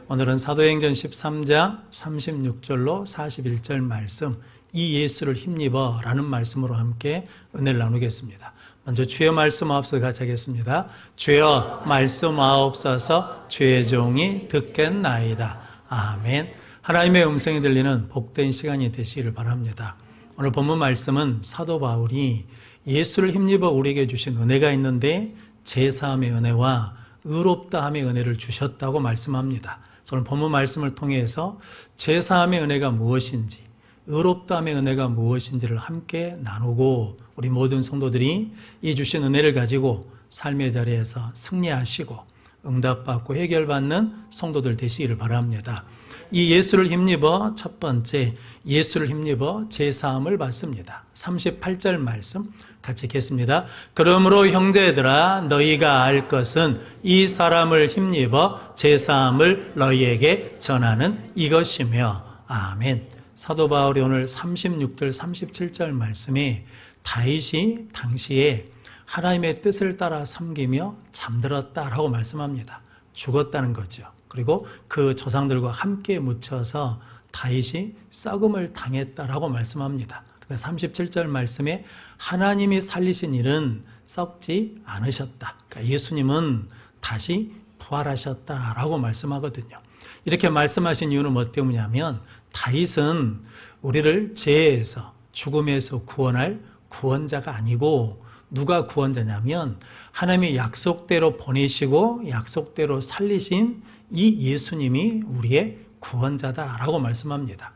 오늘은 사도행전 13장 36절로 41절 말씀, 이 예수를 힘입어 라는 말씀으로 함께 은혜를 나누겠습니다. 먼저 주의 말씀 앞서 같이 하겠습니다. 주여 말씀하옵소서, 주의 종이 듣겠나이다. 아멘. 하나님의 음성이 들리는 복된 시간이 되시기를 바랍니다. 오늘 본문 말씀은 사도 바울이 예수를 힘입어 우리에게 주신 은혜가 있는데 제사함의 은혜와 의롭다함의 은혜를 주셨다고 말씀합니다. 오늘 본문 말씀을 통해서 제사함의 은혜가 무엇인지, 의롭다함의 은혜가 무엇인지를 함께 나누고 우리 모든 성도들이 이 주신 은혜를 가지고 삶의 자리에서 승리하시고 응답받고 해결받는 성도들 되시기를 바랍니다. 이 예수를 힘입어 첫 번째, 예수를 힘입어 제사함을 받습니다. 38절 말씀 같이 읽겠습니다. 그러므로 형제들아 너희가 알 것은 이 사람을 힘입어 제사함을 너희에게 전하는 이것이며. 아멘. 사도 바울이 오늘 36절 37절 말씀에 다윗이 당시에 하나님의 뜻을 따라 섬기며 잠들었다라고 말씀합니다. 죽었다는 거죠. 그리고 그 조상들과 함께 묻혀서 다윗이 썩음을 당했다라고 말씀합니다. 37절 말씀에 하나님이 살리신 일은 썩지 않으셨다. 그러니까 예수님은 다시 부활하셨다라고 말씀하거든요. 이렇게 말씀하신 이유는 뭐 때문이냐면 다윗은 우리를 죄에서 죽음에서 구원할 구원자가 아니고 누가 구원자냐면 하나님이 약속대로 보내시고 약속대로 살리신 이 예수님이 우리의 구원자다라고 말씀합니다.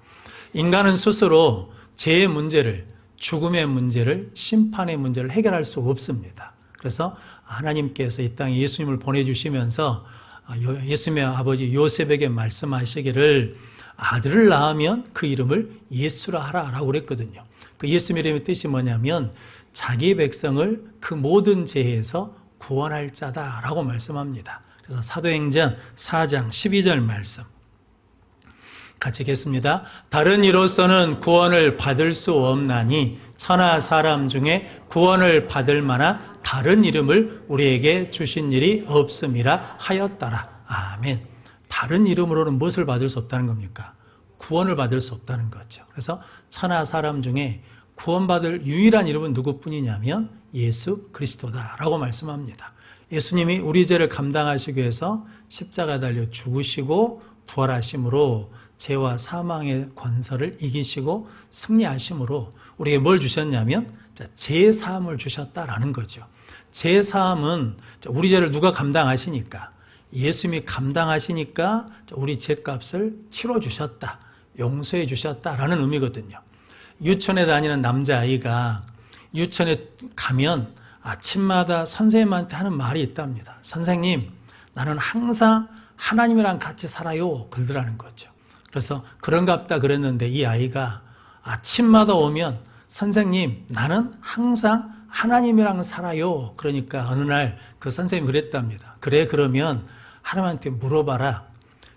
인간은 스스로 죄의 문제를, 죽음의 문제를, 심판의 문제를 해결할 수 없습니다. 그래서 하나님께서 이 땅에 예수님을 보내주시면서 예수님의 아버지 요셉에게 말씀하시기를 아들을 낳으면 그 이름을 예수라 하라라고 그랬거든요. 그 예수님의 이름의 뜻이 뭐냐면 자기 백성을 그 모든 죄에서 구원할 자다라고 말씀합니다. 그래서 사도행전 4장 12절 말씀 같이 읽겠습니다. 다른 이로서는 구원을 받을 수 없나니 천하 사람 중에 구원을 받을 만한 다른 이름을 우리에게 주신 일이 없음이라 하였더라. 아멘. 다른 이름으로는 무엇을 받을 수 없다는 겁니까? 구원을 받을 수 없다는 거죠. 그래서 천하 사람 중에 구원받을 유일한 이름은 누구뿐이냐면 예수 그리스도다라고 말씀합니다. 예수님이 우리 죄를 감당하시기 위해서 십자가에 달려 죽으시고 부활하심으로 죄와 사망의 권세를 이기시고 승리하심으로 우리에게 뭘 주셨냐면 죄사함을 주셨다라는 거죠. 죄사함은 우리 죄를 누가 감당하시니까, 예수님이 감당하시니까 우리 죄값을 치러주셨다, 용서해 주셨다라는 의미거든요. 유치원에 다니는 남자아이가 유치원에 가면 아침마다 선생님한테 하는 말이 있답니다. 선생님, 나는 항상 하나님이랑 같이 살아요. 그러더라는 거죠. 그래서 그런갑다 그랬는데 이 아이가 아침마다 오면 선생님, 나는 항상 하나님이랑 살아요. 그러니까 어느 날 그 선생님이 그랬답니다. 그래, 그러면 하나님한테 물어봐라.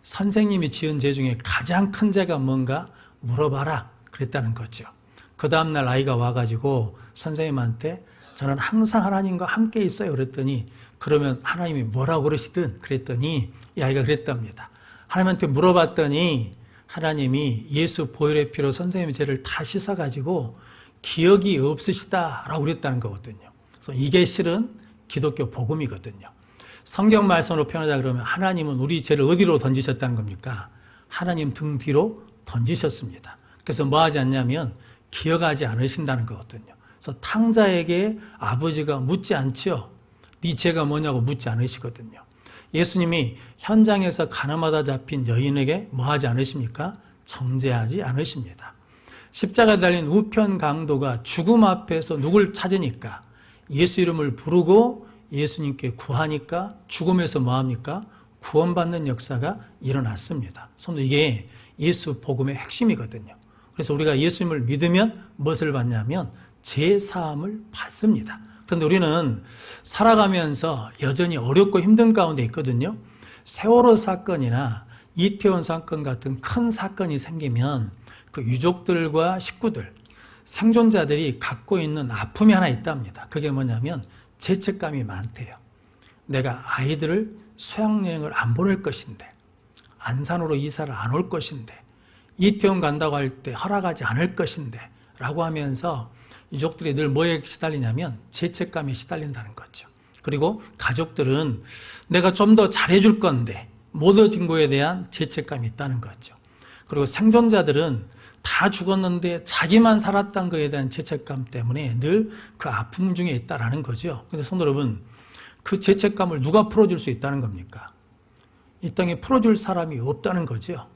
선생님이 지은 죄 중에 가장 큰 죄가 뭔가 물어봐라. 그랬다는 거죠. 그 다음날 아이가 와가지고 선생님한테 저는 항상 하나님과 함께 있어요. 그랬더니 그러면 하나님이 뭐라고 그러시든 그랬더니 이 아이가 그랬답니다. 하나님한테 물어봤더니 하나님이 예수 보혈의 피로 선생님의 죄를 다 씻어가지고 기억이 없으시다라고 그랬다는 거거든요. 그래서 이게 실은 기독교 복음이거든요. 성경 말씀으로 표현하자 그러면 하나님은 우리 죄를 어디로 던지셨다는 겁니까? 하나님 등 뒤로 던지셨습니다. 그래서 뭐 하지 않냐면 기억하지 않으신다는 거거든요. 그래서 탕자에게 아버지가 묻지 않죠. 네 죄가 뭐냐고 묻지 않으시거든요. 예수님이 현장에서 가늠하다 잡힌 여인에게 뭐 하지 않으십니까? 정죄하지 않으십니다. 십자가에 달린 우편 강도가 죽음 앞에서 누굴 찾으니까 예수 이름을 부르고 예수님께 구하니까 죽음에서 뭐 합니까? 구원받는 역사가 일어났습니다. 성도, 이게 예수 복음의 핵심이거든요. 그래서 우리가 예수님을 믿으면 무엇을 받냐면 죄사함을 받습니다. 그런데 우리는 살아가면서 여전히 어렵고 힘든 가운데 있거든요. 세월호 사건이나 이태원 사건 같은 큰 사건이 생기면 그 유족들과 식구들, 생존자들이 갖고 있는 아픔이 하나 있답니다. 그게 뭐냐면 죄책감이 많대요. 내가 아이들을 수학여행을 안 보낼 것인데, 안산으로 이사를 안 올 것인데, 이태원 간다고 할 때 허락하지 않을 것인데 라고 하면서 유족들이 늘 뭐에 시달리냐면 죄책감에 시달린다는 거죠. 그리고 가족들은 내가 좀 더 잘해줄 건데 못 얻은 거에 대한 죄책감이 있다는 거죠. 그리고 생존자들은 다 죽었는데 자기만 살았다는 것에 대한 죄책감 때문에 늘 그 아픔 중에 있다라는 거죠. 그런데 성도 여러분, 그 죄책감을 누가 풀어줄 수 있다는 겁니까? 이 땅에 풀어줄 사람이 없다는 거죠.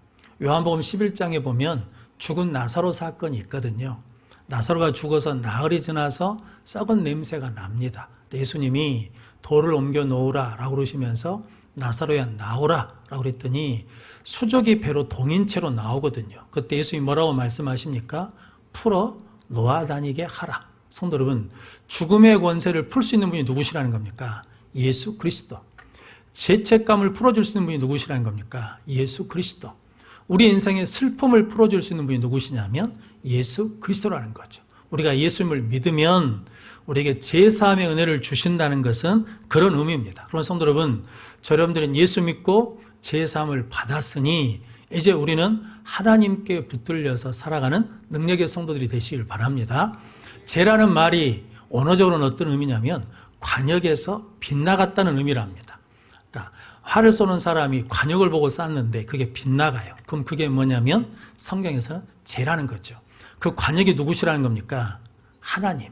요한복음 11장에 보면 죽은 나사로 사건이 있거든요. 나사로가 죽어서 나흘이 지나서 썩은 냄새가 납니다. 예수님이 돌을 옮겨 놓으라 라고 그러시면서 나사로야 나오라 라고 그랬더니 수족이 배로 동인체로 나오거든요. 그때 예수님이 뭐라고 말씀하십니까? 풀어 놓아 다니게 하라. 성도 여러분, 죽음의 권세를 풀 수 있는 분이 누구시라는 겁니까? 예수 그리스도. 죄책감을 풀어줄 수 있는 분이 누구시라는 겁니까? 예수 그리스도. 우리 인생의 슬픔을 풀어줄 수 있는 분이 누구시냐면 예수 그리스도라는 거죠. 우리가 예수님을 믿으면 우리에게 제사함의 은혜를 주신다는 것은 그런 의미입니다. 그럼 성도 여러분, 여러분들은 예수 믿고 제사함을 받았으니 이제 우리는 하나님께 붙들려서 살아가는 능력의 성도들이 되시길 바랍니다. 제라는 말이 언어적으로는 어떤 의미냐면 관역에서 빗나갔다는 의미랍니다. 그러니까 활을 쏘는 사람이 관역을 보고 쐈는데 그게 빗나가요. 그럼 그게 뭐냐면 성경에서는 죄라는 거죠. 그 관역이 누구시라는 겁니까? 하나님.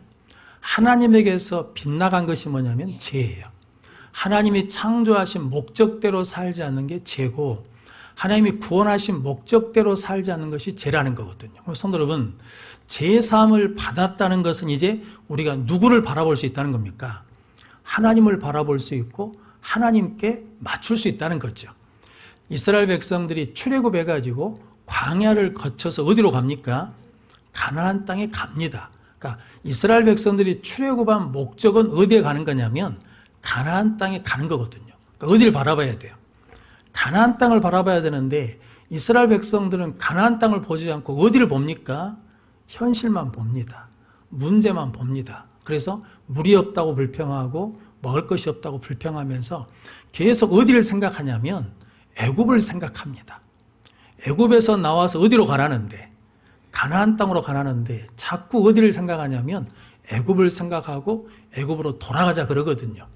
하나님에게서 빗나간 것이 뭐냐면 죄예요. 하나님이 창조하신 목적대로 살지 않는 게 죄고, 하나님이 구원하신 목적대로 살지 않는 것이 죄라는 거거든요. 성도 여러분, 죄사함을 받았다는 것은 이제 우리가 누구를 바라볼 수 있다는 겁니까? 하나님을 바라볼 수 있고 하나님께 맞출 수 있다는 거죠. 이스라엘 백성들이 출애굽해가지고 광야를 거쳐서 어디로 갑니까? 가나안 땅에 갑니다. 그러니까 이스라엘 백성들이 출애굽한 목적은 어디에 가는 거냐면 가나안 땅에 가는 거거든요. 그러니까 어디를 바라봐야 돼요? 가나안 땅을 바라봐야 되는데 이스라엘 백성들은 가나안 땅을 보지 않고 어디를 봅니까? 현실만 봅니다. 문제만 봅니다. 그래서 물이 없다고 불평하고 먹을 것이 없다고 불평하면서 계속 어디를 생각하냐면 애굽을 생각합니다. 애굽에서 나와서 어디로 가라는데, 가나안 땅으로 가라는데 자꾸 어디를 생각하냐면 애굽을 생각하고 애굽으로 돌아가자 그러거든요.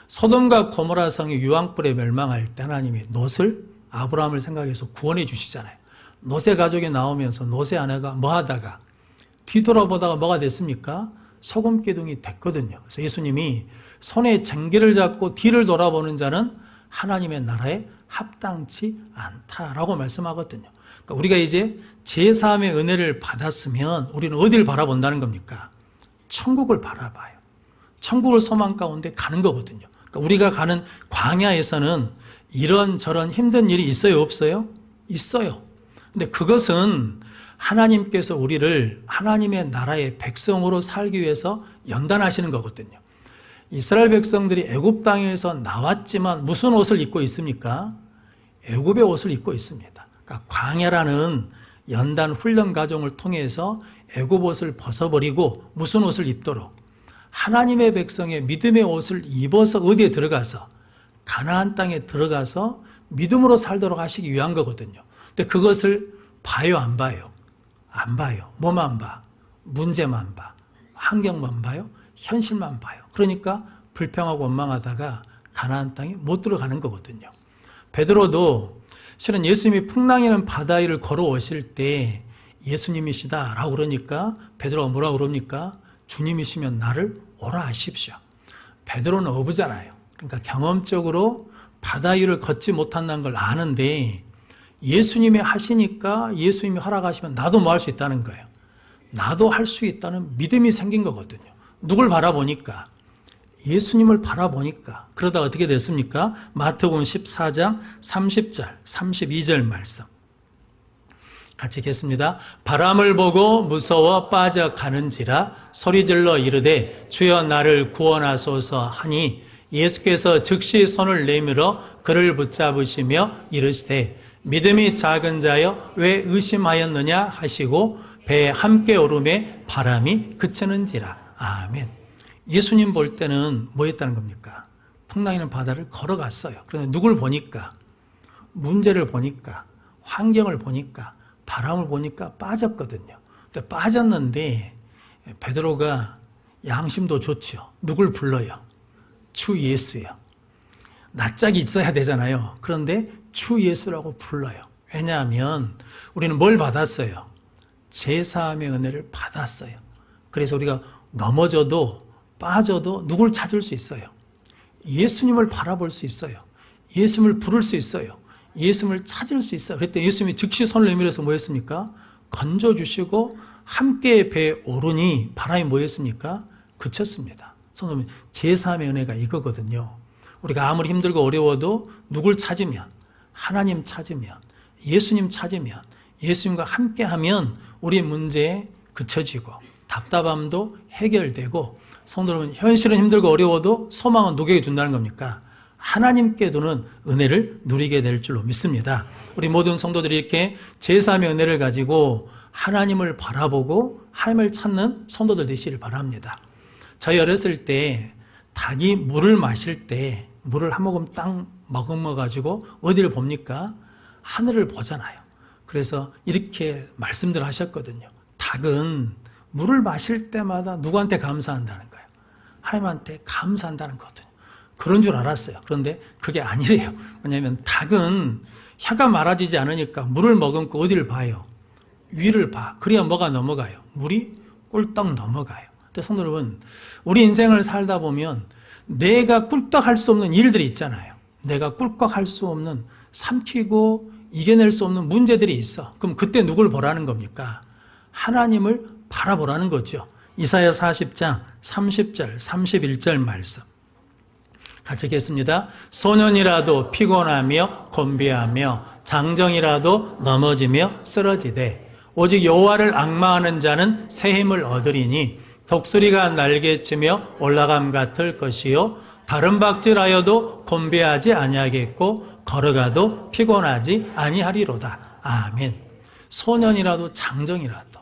소돔과 고모라 성이 유황불에 멸망할 때 하나님이 롯을, 아브라함을 생각해서 구원해 주시잖아요. 롯의 가족이 나오면서 롯의 아내가 뭐 하다가 뒤돌아보다가 뭐가 됐습니까? 소금기둥이 됐거든요. 그래서 예수님이 손에 쟁기를 잡고 뒤를 돌아보는 자는 하나님의 나라에 합당치 않다라고 말씀하거든요. 그러니까 우리가 이제 제사함의 은혜를 받았으면 우리는 어디를 바라본다는 겁니까? 천국을 바라봐요. 천국을 소망 가운데 가는 거거든요. 그러니까 우리가 가는 광야에서는 이런저런 힘든 일이 있어요, 없어요? 있어요. 근데 그것은 하나님께서 우리를 하나님의 나라의 백성으로 살기 위해서 연단하시는 거거든요. 이스라엘 백성들이 애굽 땅에서 나왔지만 무슨 옷을 입고 있습니까? 애굽의 옷을 입고 있습니다. 그러니까 광야라는 연단 훈련 과정을 통해서 애굽 옷을 벗어버리고 무슨 옷을 입도록? 하나님의 백성의 믿음의 옷을 입어서 어디에 들어가서? 가나안 땅에 들어가서 믿음으로 살도록 하시기 위한 거거든요. 근데 그것을 봐요, 안 봐요? 안 봐요. 뭐만 봐? 문제만 봐. 환경만 봐요. 현실만 봐요. 그러니까 불평하고 원망하다가 가나안 땅에 못 들어가는 거거든요. 베드로도 실은 예수님이 풍랑이는 바다 위를 걸어오실 때 예수님이시다라고 그러니까 베드로가 뭐라고 그럽니까? 주님이시면 나를 오라 하십시오. 베드로는 어부잖아요. 그러니까 경험적으로 바다 위를 걷지 못한다는 걸 아는데 예수님이 하시니까 예수님이 허락하시면 나도 뭐 할 수 있다는 거예요. 나도 할 수 있다는 믿음이 생긴 거거든요. 누굴 바라보니까? 예수님을 바라보니까. 그러다 어떻게 됐습니까? 마태복음 14장 30절, 32절 말씀. 같이 읽겠습니다. 바람을 보고 무서워 빠져가는지라 소리질러 이르되 주여 나를 구원하소서 하니 예수께서 즉시 손을 내밀어 그를 붙잡으시며 이르시되 믿음이 작은 자여 왜 의심하였느냐 하시고 배에 함께 오름에 바람이 그치는지라. 아멘. 예수님 볼 때는 뭐 했다는 겁니까? 풍랑이는 바다를 걸어갔어요. 그런데 누굴 보니까? 문제를 보니까, 환경을 보니까, 바람을 보니까 빠졌거든요. 근데 빠졌는데 베드로가 양심도 좋죠. 누굴 불러요? 주 예수요. 낯짝이 있어야 되잖아요. 그런데 주 예수라고 불러요. 왜냐하면 우리는 뭘 받았어요? 제사함의 은혜를 받았어요. 그래서 우리가 넘어져도 빠져도 누굴 찾을 수 있어요? 예수님을 바라볼 수 있어요. 예수님을 부를 수 있어요. 예수님을 찾을 수 있어요. 그랬더니 예수님이 즉시 손을 내밀어서 뭐 했습니까? 건져주시고 함께 배에 오르니 바람이 뭐 했습니까? 그쳤습니다. 손을 제사함의 은혜가 이거거든요. 우리가 아무리 힘들고 어려워도 누굴 찾으면, 하나님 찾으면, 예수님 찾으면, 예수님과 함께하면 우리 문제에 그쳐지고 답답함도 해결되고, 성도 여러분, 현실은 힘들고 어려워도 소망은 누구에게 준다는 겁니까? 하나님께 두는 은혜를 누리게 될 줄로 믿습니다. 우리 모든 성도들이 이렇게 제사함의 은혜를 가지고 하나님을 바라보고 하나님을 찾는 성도들 되시길 바랍니다. 저희 어렸을 때 닭이 물을 마실 때 물을 한 모금 딱 머금어가지고 어디를 봅니까? 하늘을 보잖아요. 그래서 이렇게 말씀들 하셨거든요. 닭은 물을 마실 때마다 누구한테 감사한다는 거예요? 하나님한테 감사한다는 거거든요. 그런 줄 알았어요. 그런데 그게 아니래요. 왜냐하면 닭은 혀가 말아지지 않으니까 물을 머금고 어디를 봐요? 위를 봐. 그래야 뭐가 넘어가요? 물이 꿀떡 넘어가요. 근데 성도 여러분, 우리 인생을 살다 보면 내가 꿀떡할 수 없는 일들이 있잖아요. 내가 꿀꺽할 수 없는, 삼키고 이겨낼 수 없는 문제들이 있어. 그럼 그때 누굴 보라는 겁니까? 하나님을 바라보라는 거죠. 이사야 40장 30절 31절 말씀 같이 읽겠습니다. 소년이라도 피곤하며 곤비하며 장정이라도 넘어지며 쓰러지되 오직 여호와를 앙망하는 자는 새 힘을 얻으리니 독수리가 날개치며 올라감 같을 것이요 다른 박질하여도 곤비하지 아니하겠고 걸어가도 피곤하지 아니하리로다. 아멘. 소년이라도 장정이라도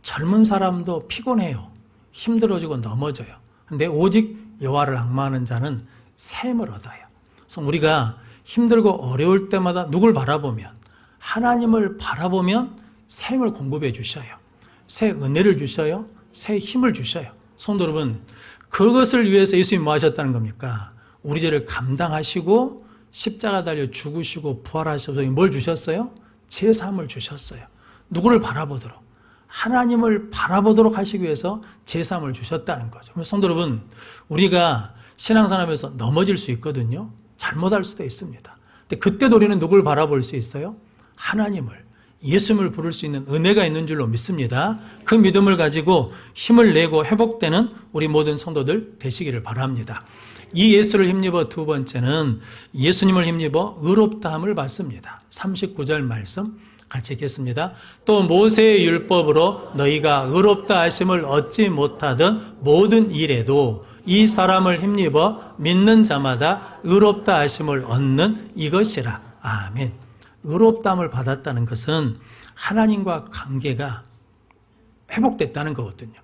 젊은 사람도 피곤해요. 힘들어지고 넘어져요. 근데 오직 여호와를 앙망하는 자는 새 힘을 얻어요. 그래서 우리가 힘들고 어려울 때마다 누굴 바라보면, 하나님을 바라보면 새 힘을 공급해 주셔요. 새 은혜를 주셔요. 새 힘을 주셔요. 성도 여러분, 그것을 위해서 예수님이 뭐 하셨다는 겁니까? 우리 죄를 감당하시고 십자가 달려 죽으시고 부활하셔서 뭘 주셨어요? 제사함을 주셨어요. 누구를 바라보도록, 하나님을 바라보도록 하시기 위해서 제사함을 주셨다는 거죠. 성도 여러분, 우리가 신앙생활하면서 넘어질 수 있거든요. 잘못할 수도 있습니다. 근데 그때도 우리는 누굴 바라볼 수 있어요? 하나님을, 예수님을 부를 수 있는 은혜가 있는 줄로 믿습니다. 그 믿음을 가지고 힘을 내고 회복되는 우리 모든 성도들 되시기를 바랍니다. 이 예수를 힘입어 두 번째는 예수님을 힘입어 의롭다함을 받습니다. 39절 말씀 같이 읽겠습니다. 또 모세의 율법으로 너희가 의롭다 하심을 얻지 못하던 모든 일에도 이 사람을 힘입어 믿는 자마다 의롭다 하심을 얻는 이것이라. 아멘. 의롭다함을 받았다는 것은 하나님과 관계가 회복됐다는 거거든요.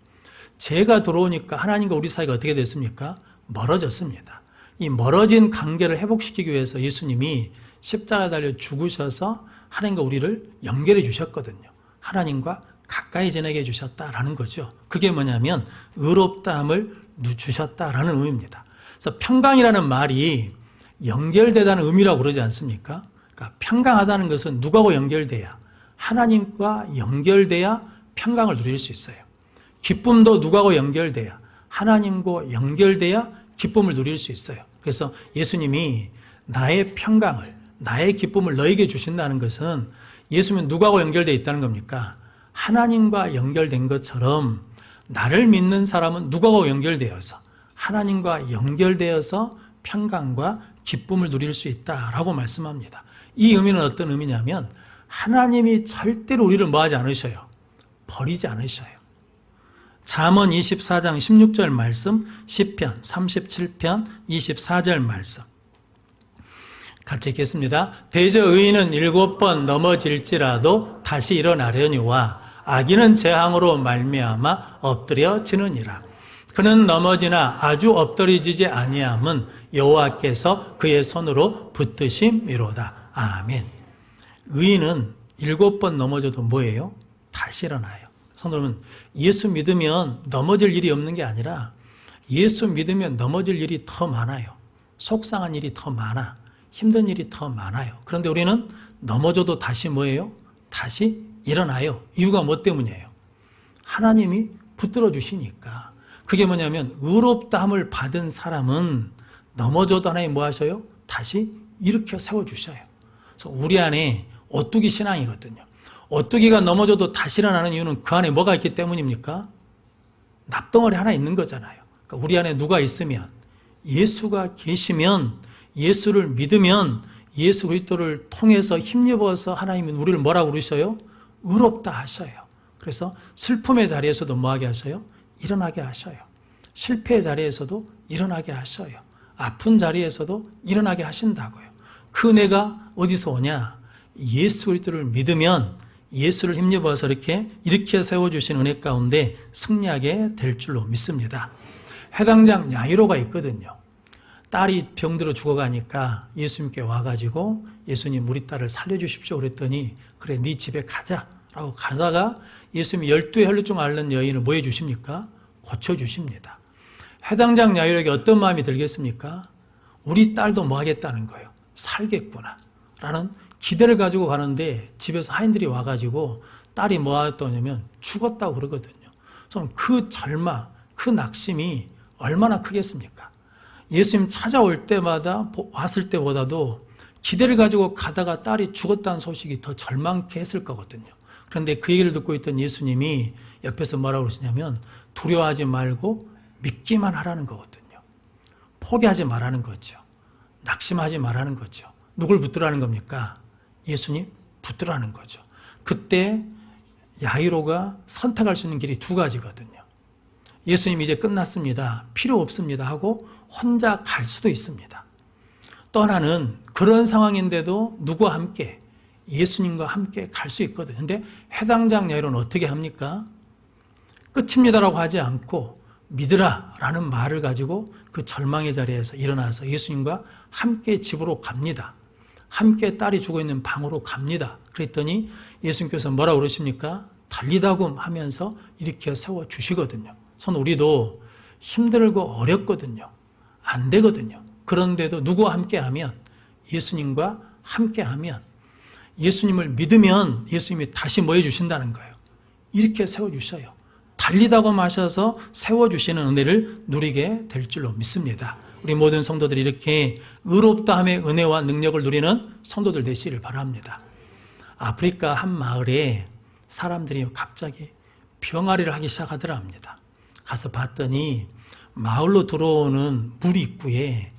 죄가 들어오니까 하나님과 우리 사이가 어떻게 됐습니까? 멀어졌습니다. 이 멀어진 관계를 회복시키기 위해서 예수님이 십자가에 달려 죽으셔서 하나님과 우리를 연결해 주셨거든요. 하나님과 가까이 지내게 해주셨다라는 거죠. 그게 뭐냐면 의롭다함을 주셨다라는 의미입니다. 그래서 평강이라는 말이 연결되다는 의미라고 그러지 않습니까? 그러니까 평강하다는 것은 누구하고 연결돼야? 하나님과 연결돼야 평강을 누릴 수 있어요. 기쁨도 누구하고 연결돼야? 하나님과 연결돼야 기쁨을 누릴 수 있어요. 그래서 예수님이 나의 평강을, 나의 기쁨을 너에게 주신다는 것은 예수님은 누구하고 연결되어 있다는 겁니까? 하나님과 연결된 것처럼 나를 믿는 사람은 누구하고 연결되어서 하나님과 연결되어서 평강과 기쁨을 누릴 수 있다라고 말씀합니다. 이 의미는 어떤 의미냐면 하나님이 절대로 우리를 뭐하지 않으셔요? 버리지 않으셔요. 잠언 24장 16절 말씀, 시편 37편 24절 말씀 같이 읽겠습니다. 대저 의인은 7번 넘어질지라도 다시 일어나려니와 악인은 재앙으로 말미암아 엎드려지느니라. 그는 넘어지나 아주 엎드려지지 아니함은 여호와께서 그의 손으로 붙드심이로다. 아멘. 의인은 7번 넘어져도 뭐예요? 다시 일어나요. 성도는 예수 믿으면 넘어질 일이 없는 게 아니라 예수 믿으면 넘어질 일이 더 많아요. 속상한 일이 더 많아. 힘든 일이 더 많아요. 그런데 우리는 넘어져도 다시 뭐예요? 다시 일어나요. 이유가 뭐 때문이에요? 하나님이 붙들어 주시니까. 그게 뭐냐면 의롭다함을 받은 사람은 넘어져도 하나님 뭐 하셔요? 다시 일으켜 세워주셔요. 그래서 우리 안에 오뚜기 신앙이거든요. 오뚜기가 넘어져도 다시 일어나는 이유는 그 안에 뭐가 있기 때문입니까? 납덩어리 하나 있는 거잖아요. 그러니까 우리 안에 누가 있으면, 예수가 계시면, 예수를 믿으면 예수 그리스도를 통해서 힘입어서 하나님은 우리를 뭐라고 그러셔요? 의롭다 하셔요. 그래서 슬픔의 자리에서도 뭐하게 하셔요? 일어나게 하셔요. 실패의 자리에서도 일어나게 하셔요. 아픈 자리에서도 일어나게 하신다고요. 그 은혜가 어디서 오냐? 예수 그리스도를 믿으면 예수를 힘입어서 이렇게 일으켜 세워주신 은혜 가운데 승리하게 될 줄로 믿습니다. 회당장 야이로가 있거든요. 딸이 병들어 죽어가니까 예수님께 와가지고 예수님 우리 딸을 살려주십시오 그랬더니 그래 네 집에 가자라고 가다가 예수님이 12의 혈루증 앓는 여인을 뭐 해주십니까? 고쳐주십니다. 회당장 야이로에게 어떤 마음이 들겠습니까? 우리 딸도 뭐 하겠다는 거예요? 살겠구나 라는 기대를 가지고 가는데 집에서 하인들이 와가지고 딸이 뭐 하였더냐면 죽었다고 그러거든요. 그 절망, 그 낙심이 얼마나 크겠습니까? 예수님 찾아올 때마다 왔을 때보다도 기대를 가지고 가다가 딸이 죽었다는 소식이 더 절망케 했을 거거든요. 그런데 그 얘기를 듣고 있던 예수님이 옆에서 뭐라고 그러시냐면 두려워하지 말고 믿기만 하라는 거거든요. 포기하지 말라는 거죠. 낙심하지 말라는 거죠. 누굴 붙들라는 겁니까? 예수님 붙들라는 거죠. 그때 야이로가 선택할 수 있는 길이 두 가지거든요. 예수님 이제 끝났습니다. 필요 없습니다 하고 혼자 갈 수도 있습니다. 또 하나는 그런 상황인데도 누구와 함께? 예수님과 함께 갈 수 있거든요. 그런데 회당장 야이로는 어떻게 합니까? 끝입니다라고 하지 않고 믿으라 라는 말을 가지고 그 절망의 자리에서 일어나서 예수님과 함께 집으로 갑니다. 함께 딸이 죽어있는 방으로 갑니다. 그랬더니 예수님께서 뭐라고 그러십니까? 달리다굼 하면서 일으켜 세워주시거든요. 우리도 힘들고 어렵거든요. 안 되거든요. 그런데도 누구와 함께하면? 예수님과 함께하면 예수님을 믿으면 예수님이 다시 뭐 해주신다는 거예요? 이렇게 세워주셔요. 달리다고 마셔서 세워주시는 은혜를 누리게 될 줄로 믿습니다. 우리 모든 성도들이 이렇게 의롭다함의 은혜와 능력을 누리는 성도들 되시기를 바랍니다. 아프리카 한 마을에 사람들이 갑자기 병아리를 하기 시작하더랍니다. 가서 봤더니 마을로 들어오는 물 입구에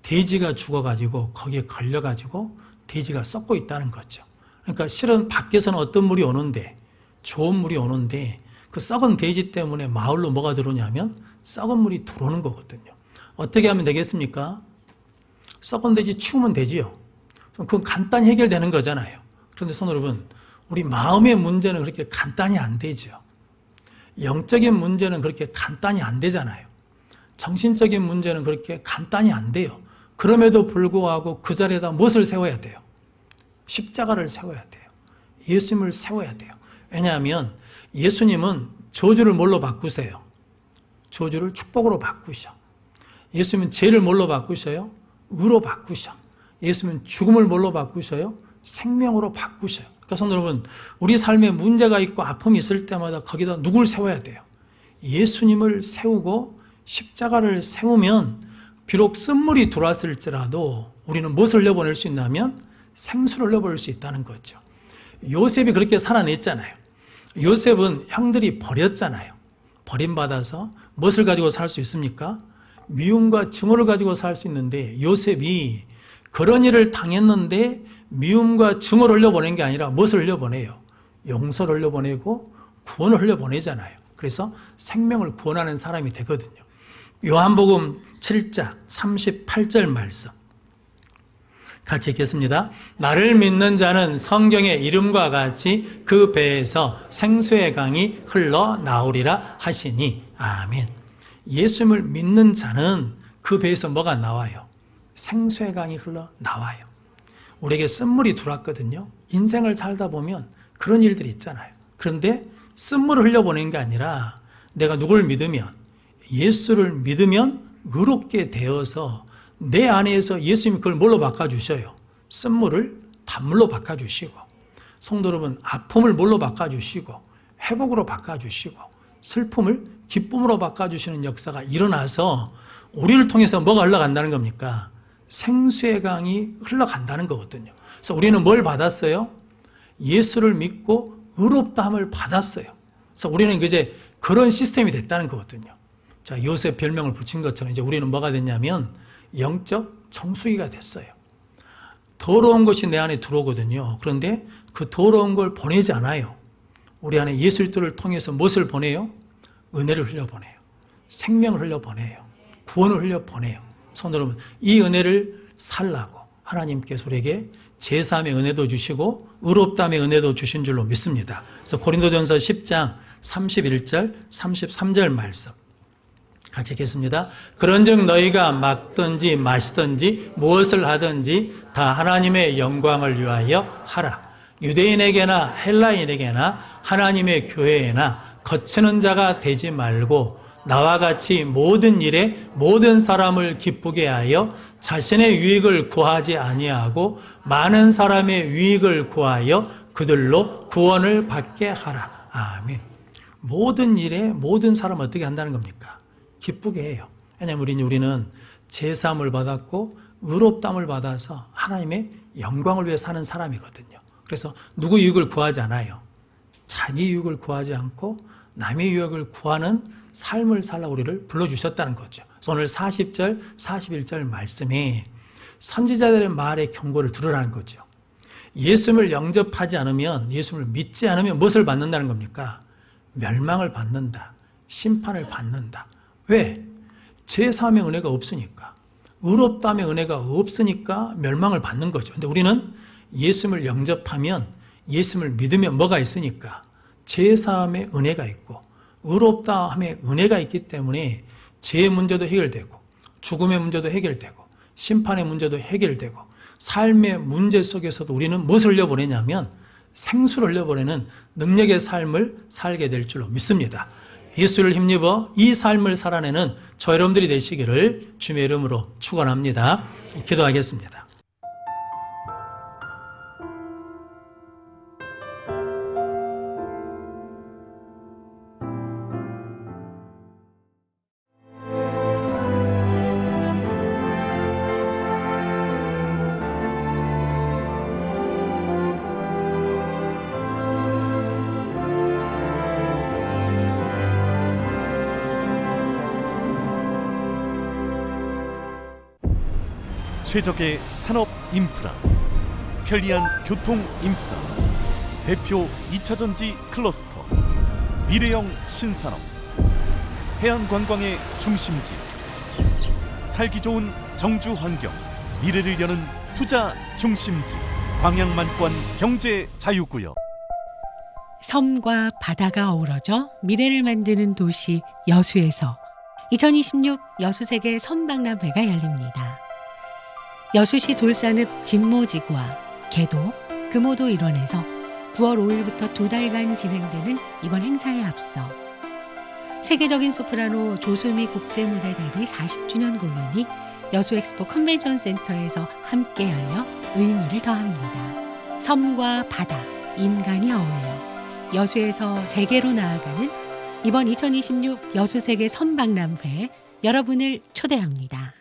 돼지가 죽어가지고 거기에 걸려가지고 돼지가 썩고 있다는 거죠. 그러니까 실은 밖에서는 어떤 물이 오는데 좋은 물이 오는데 그 썩은 돼지 때문에 마을로 뭐가 들어오냐면 썩은 물이 들어오는 거거든요. 어떻게 하면 되겠습니까? 썩은 돼지 치우면 되지요. 그건 간단히 해결되는 거잖아요. 그런데 성도 여러분, 우리 마음의 문제는 그렇게 간단히 안 되죠. 영적인 문제는 그렇게 간단히 안 되잖아요. 정신적인 문제는 그렇게 간단히 안 돼요. 그럼에도 불구하고 그 자리에다 무엇을 세워야 돼요? 십자가를 세워야 돼요. 예수님을 세워야 돼요. 왜냐하면 예수님은 저주를 뭘로 바꾸세요? 저주를 축복으로 바꾸셔. 예수님은 죄를 뭘로 바꾸셔요? 의로 바꾸셔. 예수님은 죽음을 뭘로 바꾸셔요? 생명으로 바꾸셔요. 그러니까 성도 여러분, 우리 삶에 문제가 있고 아픔이 있을 때마다 거기다 누굴 세워야 돼요? 예수님을 세우고 십자가를 세우면 비록 쓴물이 들어왔을지라도 우리는 무엇을 흘려보낼 수 있냐면 생수를 흘려보낼 수 있다는 거죠. 요셉이 그렇게 살아냈잖아요. 요셉은 형들이 버렸잖아요. 버림받아서 무엇을 가지고 살 수 있습니까? 미움과 증오를 가지고 살 수 있는데 요셉이 그런 일을 당했는데 미움과 증오를 흘려보낸 게 아니라 무엇을 흘려보내요? 용서를 흘려보내고 구원을 흘려보내잖아요. 그래서 생명을 구원하는 사람이 되거든요. 요한복음 7장 38절 말씀 같이 읽겠습니다. 나를 믿는 자는 성경의 이름과 같이 그 배에서 생수의 강이 흘러나오리라 하시니 아멘. 예수님을 믿는 자는 그 배에서 뭐가 나와요? 생수의 강이 흘러나와요. 우리에게 쓴물이 들어왔거든요. 인생을 살다 보면 그런 일들이 있잖아요. 그런데 쓴물을 흘려보내는 게 아니라 내가 누굴 믿으면, 예수를 믿으면 의롭게 되어서 내 안에서 예수님이 그걸 뭘로 바꿔주셔요? 쓴물을 단물로 바꿔주시고, 성도 여러분, 아픔을 뭘로 바꿔주시고, 회복으로 바꿔주시고, 슬픔을 기쁨으로 바꿔주시는 역사가 일어나서 우리를 통해서 뭐가 흘러간다는 겁니까? 생수의 강이 흘러간다는 거거든요. 그래서 우리는 뭘 받았어요? 예수를 믿고 의롭다함을 받았어요. 그래서 우리는 이제 그런 시스템이 됐다는 거거든요. 자, 요셉 별명을 붙인 것처럼 이제 우리는 뭐가 됐냐면 영적 정수기가 됐어요. 더러운 것이 내 안에 들어오거든요. 그런데 그 더러운 걸 보내지 않아요. 우리 안에 예수 그리스도를 통해서 무엇을 보내요? 은혜를 흘려보내요. 생명을 흘려보내요. 구원을 흘려보내요. 성도 여러분, 이 은혜를 살라고 하나님께서 우리에게 제3의 은혜도 주시고 의롭다함의 은혜도 주신 줄로 믿습니다. 그래서 고린도전서 10장 31절 33절 말씀 같이 읽겠습니다. 그런즉 너희가 먹든지 마시든지 무엇을 하든지 다 하나님의 영광을 위하여 하라. 유대인에게나 헬라인에게나 하나님의 교회에나 거치는 자가 되지 말고 나와 같이 모든 일에 모든 사람을 기쁘게 하여 자신의 유익을 구하지 아니하고 많은 사람의 유익을 구하여 그들로 구원을 받게 하라. 아멘. 모든 일에 모든 사람을 어떻게 한다는 겁니까? 기쁘게 해요. 왜냐하면 우리는 제사함을 받았고 의롭다함을 받아서 하나님의 영광을 위해 사는 사람이거든요. 그래서 누구 유익을 구하지 않아요. 자기 유익을 구하지 않고 남의 유익을 구하는 삶을 살라 우리를 불러주셨다는 거죠. 그래서 오늘 40절, 41절 말씀이 선지자들의 말의 경고를 들으라는 거죠. 예수님을 영접하지 않으면, 예수님을 믿지 않으면 무엇을 받는다는 겁니까? 멸망을 받는다. 심판을 받는다. 왜? 제3의 은혜가 없으니까. 의롭다함의 은혜가 없으니까 멸망을 받는 거죠. 근데 우리는 예수님을 영접하면, 예수님을 믿으면 뭐가 있으니까? 제3의 은혜가 있고 의롭다함의 은혜가 있기 때문에 죄의 문제도 해결되고 죽음의 문제도 해결되고 심판의 문제도 해결되고 삶의 문제 속에서도 우리는 무엇을 흘려보내냐면 생수를 흘려보내는 능력의 삶을 살게 될 줄로 믿습니다. 예수를 힘입어 이 삶을 살아내는 저 여러분들이 되시기를 주님의 이름으로 축원합니다. 기도하겠습니다. 최적의 산업 인프라, 편리한 교통 인프라, 대표 2차전지 클러스터, 미래형 신산업, 해안관광의 중심지, 살기 좋은 정주 환경, 미래를 여는 투자 중심지, 광양만권 경제 자유구역. 섬과 바다가 어우러져 미래를 만드는 도시 여수에서 2026 여수세계 섬박람회가 열립니다. 여수시 돌산읍 진모지구와 개도, 금오도 일원에서 9월 5일부터 2달간 진행되는 이번 행사에 앞서 세계적인 소프라노 조수미 국제무대 데뷔 40주년 공연이 여수엑스포 컨벤션 센터에서 함께 열려 의미를 더합니다. 섬과 바다, 인간이 어울려 여수에서 세계로 나아가는 이번 2026 여수세계 섬박람회에 여러분을 초대합니다.